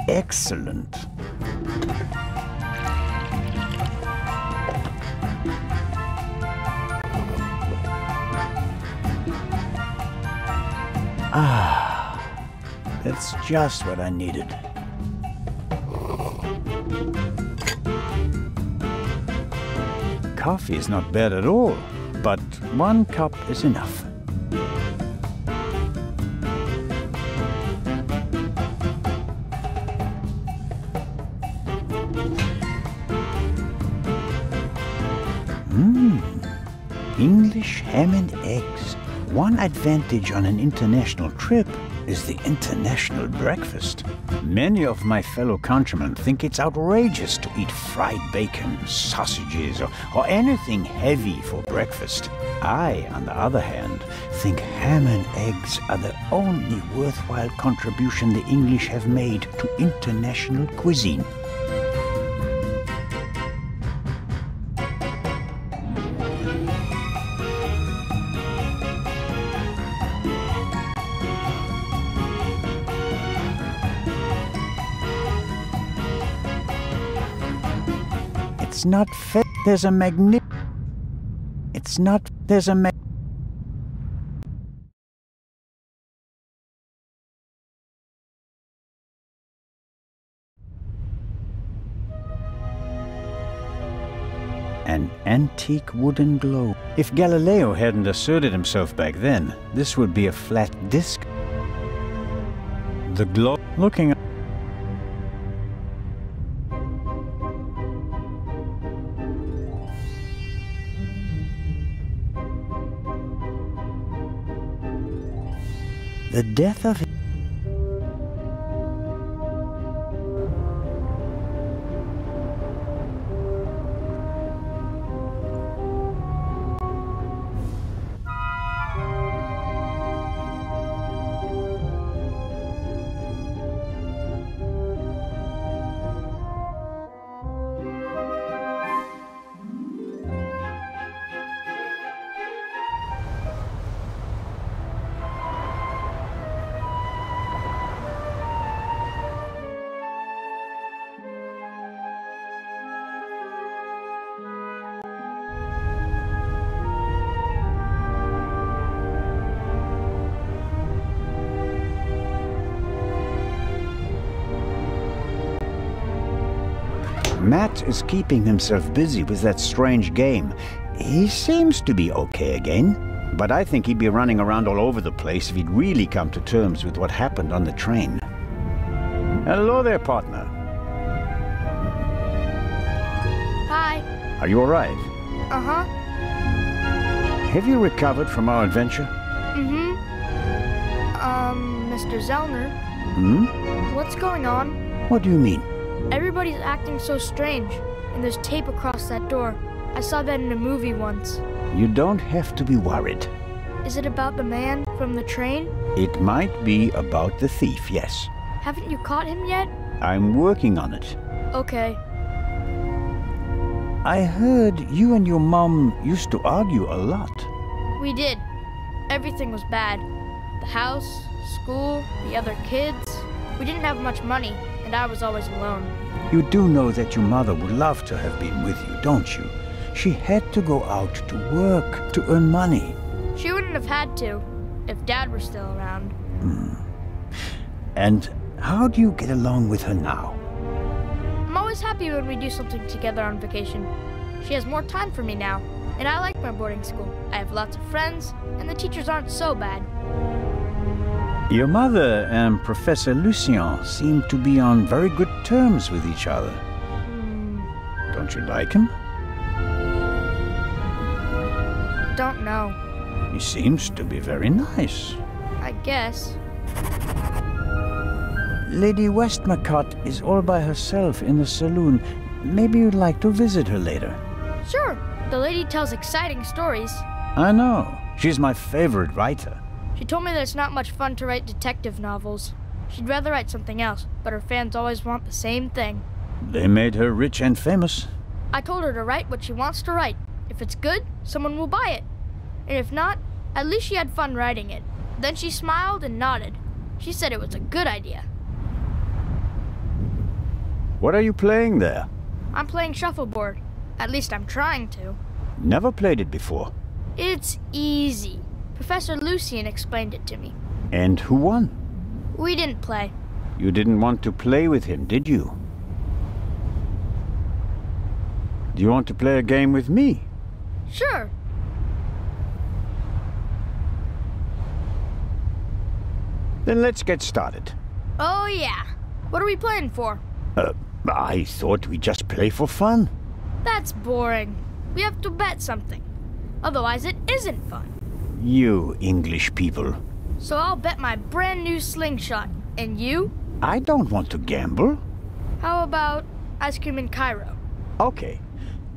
Excellent. Ah, that's just what I needed. Coffee is not bad at all, but 1 cup is enough. English ham and eggs. One advantage on an international trip is the international breakfast. Many of my fellow countrymen think it's outrageous to eat fried bacon, sausages, or anything heavy for breakfast. I, on the other hand, think ham and eggs are the only worthwhile contribution the English have made to international cuisine. It's not fair. There's a magnet. It's not. There's a mag. An antique wooden globe. If Galileo hadn't asserted himself back then, this would be a flat disc. The globe looking at. The death of Matt is keeping himself busy with that strange game. He seems to be okay again, but I think he'd be running around all over the place if he'd really come to terms with what happened on the train. Hello there, partner. Hi. Are you all right? Uh-huh. Have you recovered from our adventure? Mm-hmm. Mr. Zellner. Hmm? What's going on? What do you mean? Everybody's acting so strange, and there's tape across that door. I saw that in a movie once. You don't have to be worried. Is it about the man from the train? It might be about the thief, yes. Haven't you caught him yet? I'm working on it. Okay. I heard you and your mom used to argue a lot. We did. Everything was bad. The house, school, the other kids. We didn't have much money, and I was always alone. You do know that your mother would love to have been with you, don't you? She had to go out to work to earn money. She wouldn't have had to, if Dad were still around. And how do you get along with her now? I'm always happy when we do something together on vacation. She has more time for me now, and I like my boarding school. I have lots of friends, and the teachers aren't so bad. Your mother and Professor Lucien seem to be on very good terms with each other. Don't you like him? Don't know. He seems to be very nice. I guess. Lady Westmacott is all by herself in the saloon. Maybe you'd like to visit her later. Sure. The lady tells exciting stories. I know. She's my favorite writer. She told me that it's not much fun to write detective novels. She'd rather write something else, but her fans always want the same thing. They made her rich and famous. I told her to write what she wants to write. If it's good, someone will buy it. And if not, at least she had fun writing it. Then she smiled and nodded. She said it was a good idea. What are you playing there? I'm playing Shuffleboard. At least I'm trying to. Never played it before. It's easy. Professor Lucien explained it to me. And who won? We didn't play. You didn't want to play with him, did you? Do you want to play a game with me? Sure. Then let's get started. Oh yeah. What are we playing for? I thought we'd just play for fun. That's boring. We have to bet something. Otherwise it isn't fun. You English people. So I'll bet my brand new slingshot. And you? I don't want to gamble. How about ice cream in Cairo? Okay.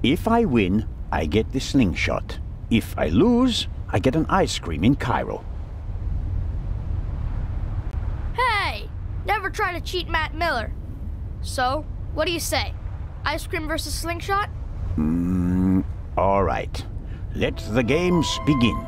If I win, I get the slingshot. If I lose, I get an ice cream in Cairo. Hey! Never try to cheat Matt Miller. So, what do you say? Ice cream versus slingshot? All right. Let the games begin.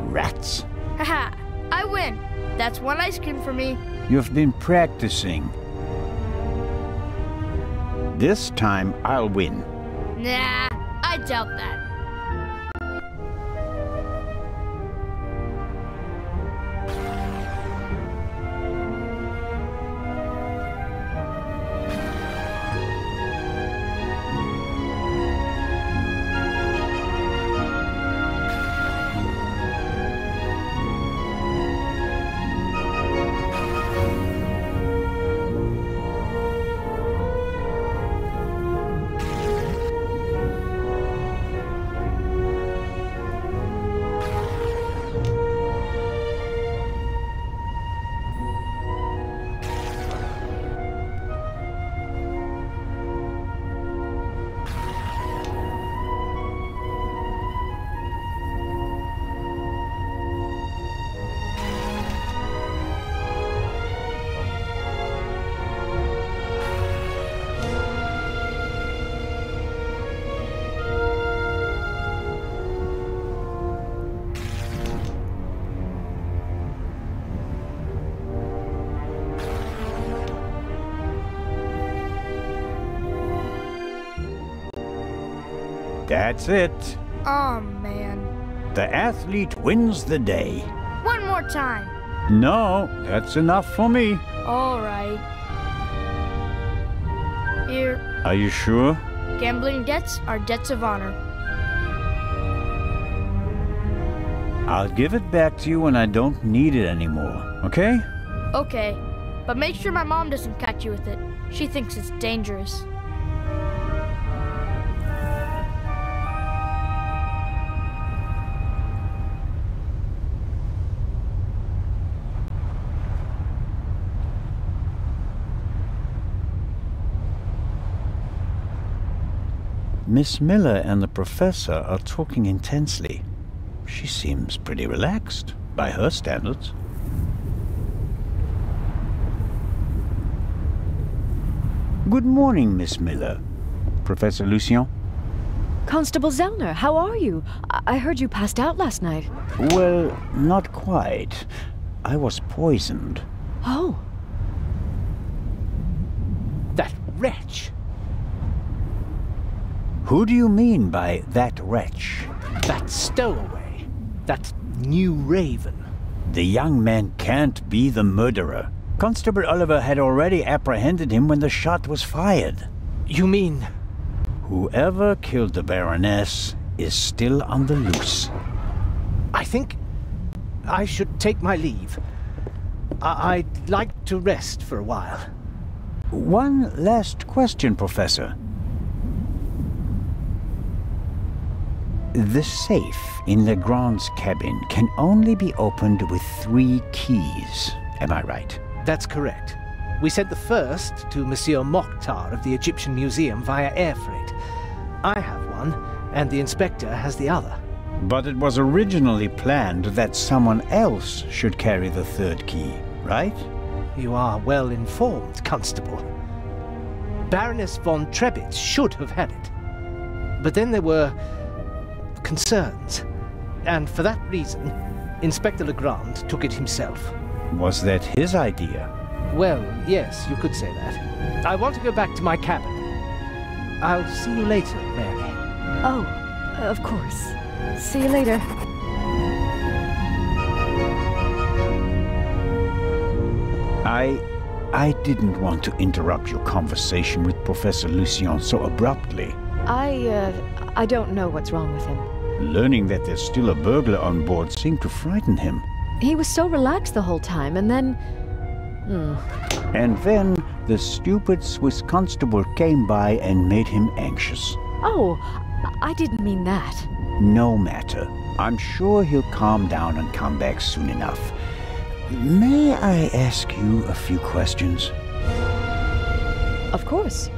Rats. Haha, I win. That's one ice cream for me. You've been practicing. This time I'll win. Nah, I doubt that. That's it. Oh, man. The athlete wins the day. One more time. No, that's enough for me. All right. Here. Are you sure? Gambling debts are debts of honor. I'll give it back to you when I don't need it anymore, okay? Okay, but make sure my mom doesn't catch you with it. She thinks it's dangerous. Miss Miller and the professor are talking intensely. She seems pretty relaxed, by her standards. Good morning, Miss Miller. Professor Lucien? Constable Zellner, how are you? I heard you passed out last night. Well, not quite. I was poisoned. Oh. That wretch! Who do you mean by that wretch? That stowaway. That new raven. The young man can't be the murderer. Constable Oliver had already apprehended him when the shot was fired. You mean... Whoever killed the Baroness is still on the loose. I think I should take my leave. I'd like to rest for a while. One last question, Professor. The safe in Legrand's cabin can only be opened with 3 keys. Am I right? That's correct. We sent the first to Monsieur Mokhtar of the Egyptian Museum via air freight. I have one, and the inspector has the other. But it was originally planned that someone else should carry the 3rd key, right? You are well informed, Constable. Baroness von Trebitz should have had it. But then there were concerns, and for that reason, Inspector Legrand took it himself. Was that his idea? Well, yes, you could say that. I want to go back to my cabin. I'll see you later, Mary. Oh, of course. See you later. I didn't want to interrupt your conversation with Professor Lucien so abruptly. I don't know what's wrong with him. Learning that there's still a burglar on board seemed to frighten him. He was so relaxed the whole time, and then... And then the stupid Swiss constable came by and made him anxious. Oh, I didn't mean that. No matter. I'm sure he'll calm down and come back soon enough. May I ask you a few questions? Of course.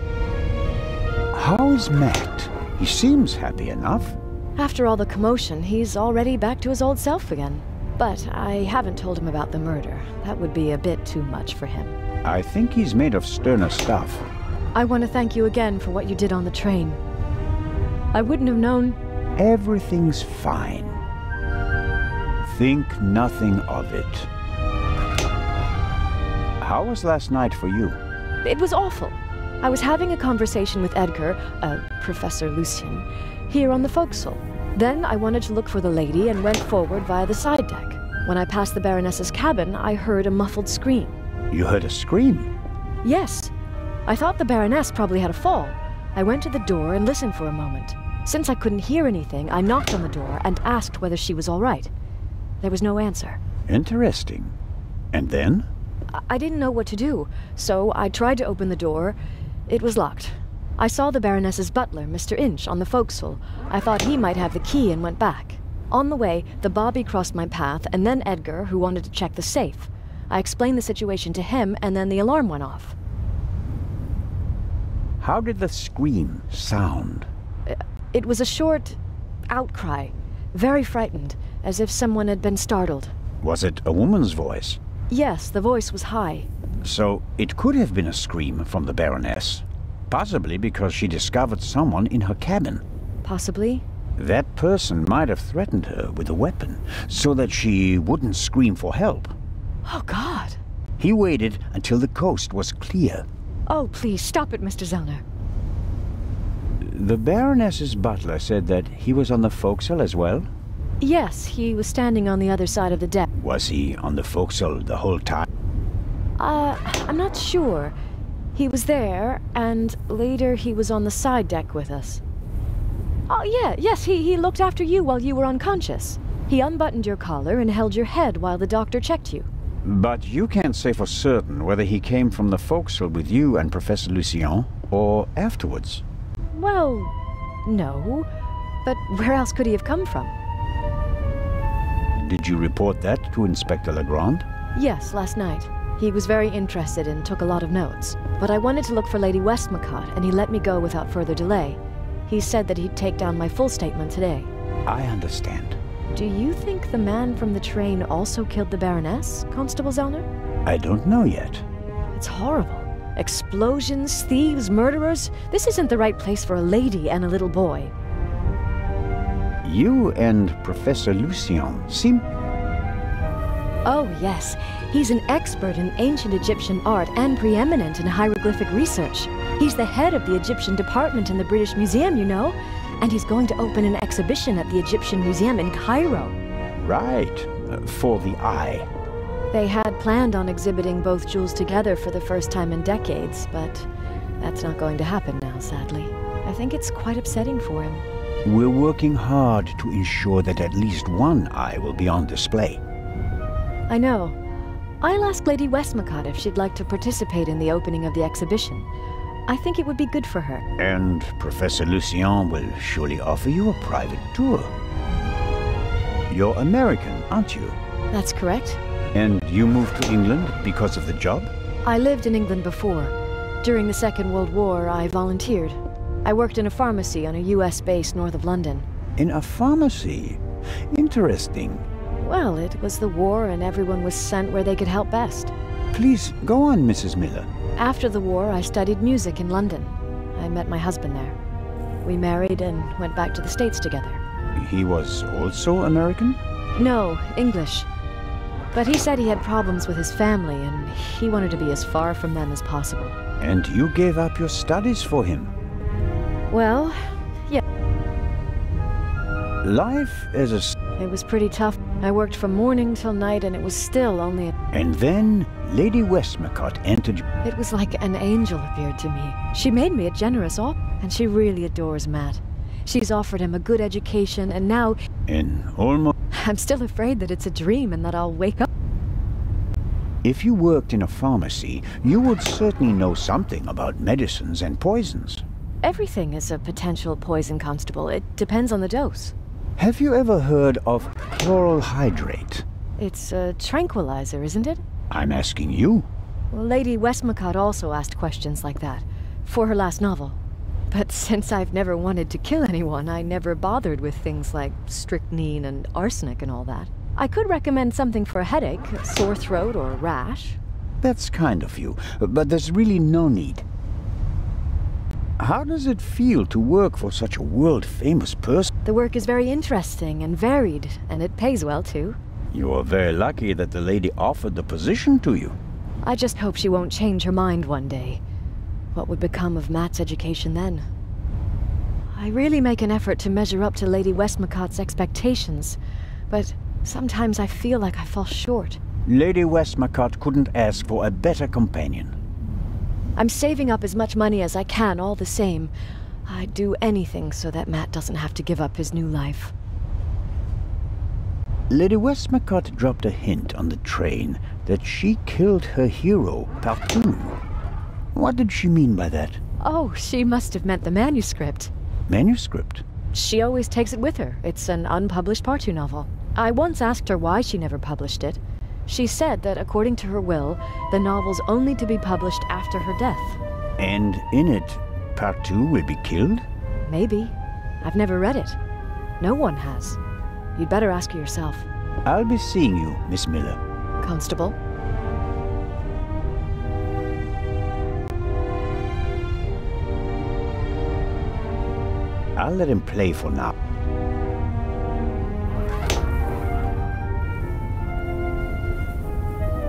How is Matt? He seems happy enough. After all the commotion, he's already back to his old self again. But I haven't told him about the murder. That would be a bit too much for him. I think he's made of sterner stuff. I want to thank you again for what you did on the train. I wouldn't have known... Everything's fine. Think nothing of it. How was last night for you? It was awful. I was having a conversation with Edgar, Professor Lucien, here on the forecastle. Then I wanted to look for the lady and went forward via the side deck. When I passed the Baroness's cabin, I heard a muffled scream. You heard a scream? Yes. I thought the Baroness probably had a fall. I went to the door and listened for a moment. Since I couldn't hear anything, I knocked on the door and asked whether she was all right. There was no answer. Interesting. And then? I didn't know what to do, so I tried to open the door. It was locked. I saw the Baroness's butler, Mr. Inch, on the forecastle. I thought he might have the key and went back. On the way, the bobby crossed my path, and then Edgar, who wanted to check the safe. I explained the situation to him, and then the alarm went off. How did the scream sound? It was a short outcry, very frightened, as if someone had been startled. Was it a woman's voice? Yes, the voice was high. So it could have been a scream from the Baroness. Possibly because she discovered someone in her cabin. Possibly. That person might have threatened her with a weapon, so that she wouldn't scream for help. Oh, God. He waited until the coast was clear. Oh, please, stop it, Mr. Zellner. The Baroness's butler said that he was on the forecastle as well? Yes, he was standing on the other side of the deck. Was he on the forecastle the whole time? I'm not sure. He was there, and later he was on the side deck with us. Oh, yes, he looked after you while you were unconscious. He unbuttoned your collar and held your head while the doctor checked you. But you can't say for certain whether he came from the forecastle with you and Professor Lucien, or afterwards. Well, no. But where else could he have come from? Did you report that to Inspector Legrand? Yes, last night. He was very interested and took a lot of notes. But I wanted to look for Lady Westmacott, and he let me go without further delay. He said that he'd take down my full statement today. I understand. Do you think the man from the train also killed the Baroness, Constable Zellner? I don't know yet. It's horrible. Explosions, thieves, murderers. This isn't the right place for a lady and a little boy. You and Professor Lucien seem... Oh, yes. He's an expert in ancient Egyptian art and preeminent in hieroglyphic research. He's the head of the Egyptian department in the British Museum, you know. And he's going to open an exhibition at the Egyptian Museum in Cairo. Right. For the eye. They had planned on exhibiting both jewels together for the first time in decades, but that's not going to happen now, sadly. I think it's quite upsetting for him. We're working hard to ensure that at least one eye will be on display. I know. I'll ask Lady Westmacott if she'd like to participate in the opening of the exhibition. I think it would be good for her. And Professor Lucien will surely offer you a private tour. You're American, aren't you? That's correct. And you moved to England because of the job? I lived in England before. During the Second World War, I volunteered. I worked in a pharmacy on a US base north of London. In a pharmacy? Interesting. Well, it was the war and everyone was sent where they could help best. Please, go on, Mrs. Miller. After the war, I studied music in London. I met my husband there. We married and went back to the States together. He was also American? No, English. But he said he had problems with his family and he wanted to be as far from them as possible. And you gave up your studies for him? Well, yeah. Life as a... It was pretty tough. I worked from morning till night and it was still only a... And then Lady Westmacott entered... It was like an angel appeared to me. She made me a generous offer, and she really adores Matt. She's offered him a good education, and now... In almost... I'm still afraid that it's a dream and that I'll wake up. If you worked in a pharmacy, you would certainly know something about medicines and poisons. Everything is a potential poison, Constable. It depends on the dose. Have you ever heard of chloral hydrate? It's a tranquilizer, isn't it? I'm asking you. Well, Lady Westmacott also asked questions like that, for her last novel. But since I've never wanted to kill anyone, I never bothered with things like strychnine and arsenic and all that. I could recommend something for a headache, a sore throat, or a rash. That's kind of you, but there's really no need. How does it feel to work for such a world-famous person? The work is very interesting and varied, and it pays well, too. You are very lucky that the lady offered the position to you. I just hope she won't change her mind one day. What would become of Matt's education then? I really make an effort to measure up to Lady Westmacott's expectations, but sometimes I feel like I fall short. Lady Westmacott couldn't ask for a better companion. I'm saving up as much money as I can all the same. I'd do anything so that Matt doesn't have to give up his new life. Lady Westmacott dropped a hint on the train that she killed her hero, Partout. What did she mean by that? Oh, she must have meant the manuscript. Manuscript? She always takes it with her. It's an unpublished Partout novel. I once asked her why she never published it. She said that according to her will, the novel's only to be published after her death. And in it, Partout will be killed? Maybe. I've never read it. No one has. You'd better ask her yourself. I'll be seeing you, Miss Miller. Constable? I'll let him play for now.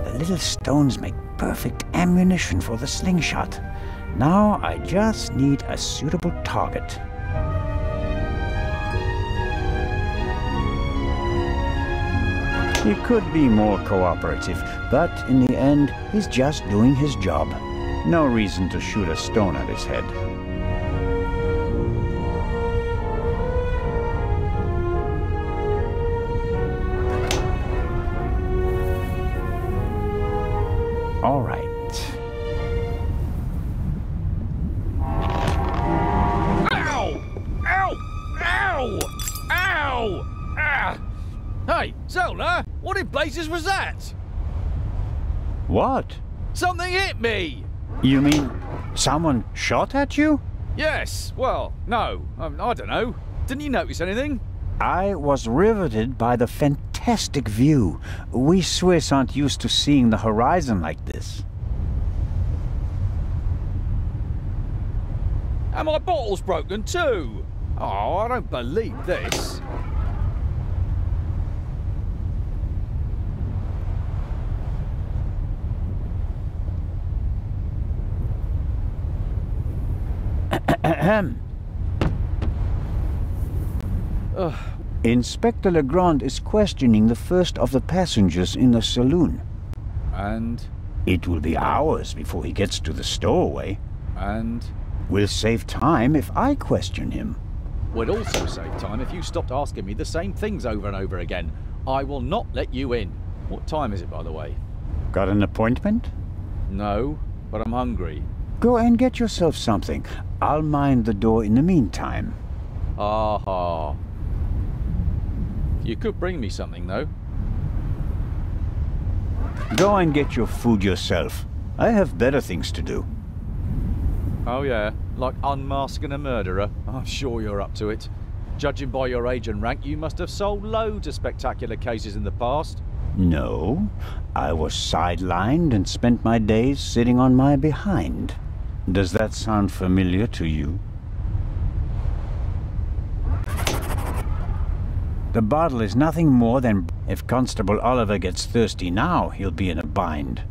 The little stones make perfect ammunition for the slingshot. Now I just need a suitable target. He could be more cooperative, but in the end, he's just doing his job. No reason to shoot a stone at his head. All right. Ow! Ow! Ow! Ow! Ah! Hey, Zola, what in blazes was that? What? Something hit me! You mean someone shot at you? Yes, well, no, I don't know. Didn't you notice anything? I was riveted by the fantastic view. We Swiss aren't used to seeing the horizon like this. And my bottle's broken too! Oh, I don't believe this. Ahem. Inspector Legrand is questioning the first of the passengers in the saloon. And? It will be hours before he gets to the stowaway. And? We'll save time if I question him. Would also save time if you stopped asking me the same things over and over again. I will not let you in. What time is it, by the way? Got an appointment? No, but I'm hungry. Go and get yourself something. I'll mind the door in the meantime. Aha. You could bring me something, though. Go and get your food yourself. I have better things to do. Oh yeah, like unmasking a murderer. I'm sure you're up to it. Judging by your age and rank, you must have solved loads of spectacular cases in the past. No, I was sidelined and spent my days sitting on my behind. Does that sound familiar to you? The bottle is nothing more than... If Constable Oliver gets thirsty now, he'll be in a bind.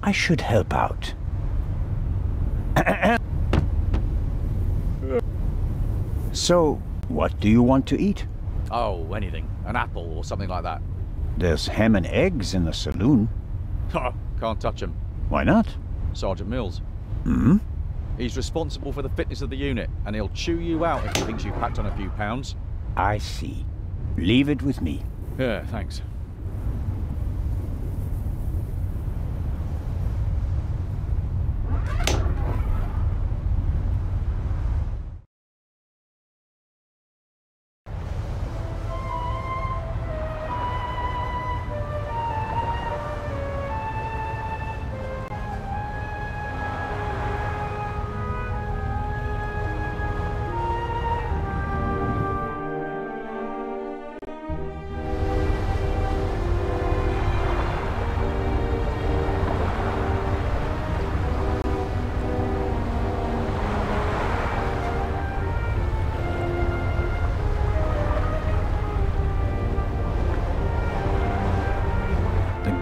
I should help out. So, what do you want to eat? Oh, anything. An apple or something like that. There's ham and eggs in the saloon. Can't touch him. Why not? Sergeant Mills. Hmm? He's responsible for the fitness of the unit, and he'll chew you out if he thinks you've packed on a few pounds. I see. Leave it with me. Yeah, thanks.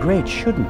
Great shouldn't...